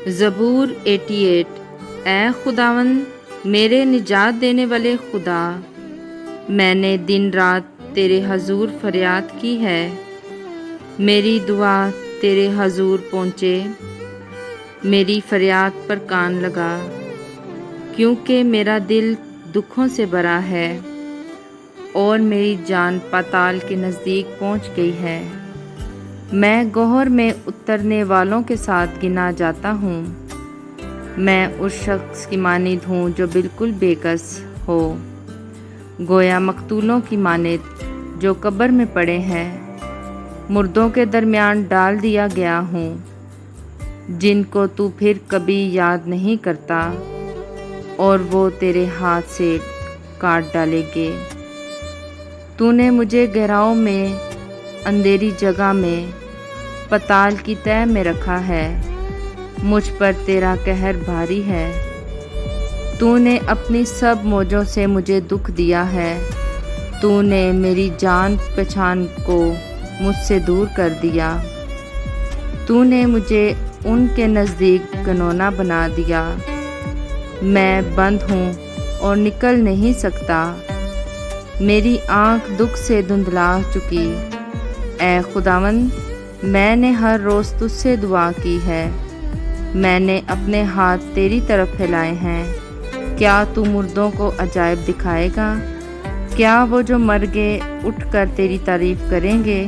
زبور 88۔ اے خداوند میرے نجات دینے والے خدا، میں نے دن رات تیرے حضور فریاد کی ہے، میری دعا تیرے حضور پہنچے، میری فریاد پر کان لگا، کیونکہ میرا دل دکھوں سے بھرا ہے اور میری جان پاتال کے نزدیک پہنچ گئی ہے۔ میں گوہر میں اترنے والوں کے ساتھ گنا جاتا ہوں، میں اس شخص کی مانند ہوں جو بالکل بے کس ہو، گویا مقتولوں کی مانند جو قبر میں پڑے ہیں، مردوں کے درمیان ڈال دیا گیا ہوں، جن کو تو پھر کبھی یاد نہیں کرتا، اور وہ تیرے ہاتھ سے کاٹ ڈالے گے۔ تو نے مجھے گہراؤں میں، اندھیری جگہ میں، پتال کی تہہ میں رکھا ہے، مجھ پر تیرا قہر بھاری ہے۔ تو نے اپنی سب موجوں سے مجھے دکھ دیا ہے، تو نے میری جان پہچان کو مجھ سے دور کر دیا، تو نے مجھے ان کے نزدیک گنونا بنا دیا، میں بند ہوں اور نکل نہیں سکتا، میری آنکھ دکھ سے دھندلا چکی۔ اے خداوند میں نے ہر روز تجھ سے دعا کی ہے، میں نے اپنے ہاتھ تیری طرف پھیلائے ہیں۔ کیا تو مردوں کو عجائب دکھائے گا؟ کیا وہ جو مر گئے اٹھ کر تیری تعریف کریں گے؟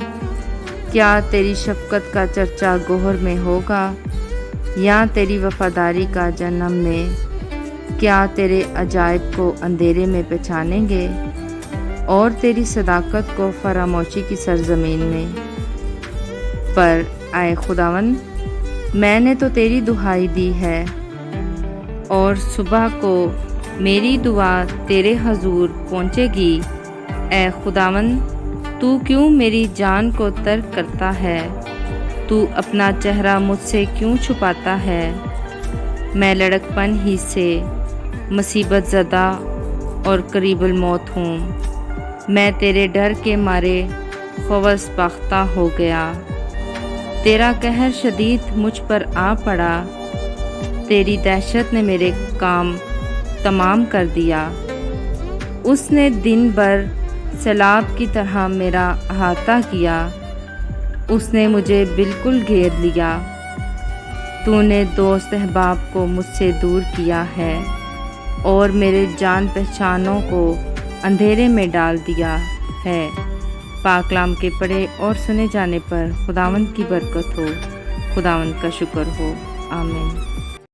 کیا تیری شفقت کا چرچا گوہر میں ہوگا، یا تیری وفاداری کا جہنم میں؟ کیا تیرے عجائب کو اندھیرے میں پہچانیں گے، اور تیری صداقت کو فراموشی کی سرزمین میں؟ پر اے خداوند میں نے تو تیری دہائی دی ہے، اور صبح کو میری دعا تیرے حضور پہنچے گی۔ اے خداوند تو کیوں میری جان کو ترک کرتا ہے؟ تو اپنا چہرہ مجھ سے کیوں چھپاتا ہے؟ میں لڑکپن ہی سے مصیبت زدہ اور قریب الموت ہوں، میں تیرے ڈر کے مارے خوف باختہ ہو گیا۔ تیرا قہر شدید مجھ پر آ پڑا، تیری دہشت نے میرے کام تمام کر دیا، اس نے دن بھر سیلاب کی طرح میرا احاطہ کیا، اس نے مجھے بالکل گھیر لیا۔ تو نے دوست احباب کو مجھ سے دور کیا ہے، اور میرے جان پہچانوں کو اندھیرے میں ڈال دیا ہے۔ پاک کلام کے پڑھے اور سنے جانے پر خداوند کی برکت ہو، خداوند کا شکر ہو، آمین۔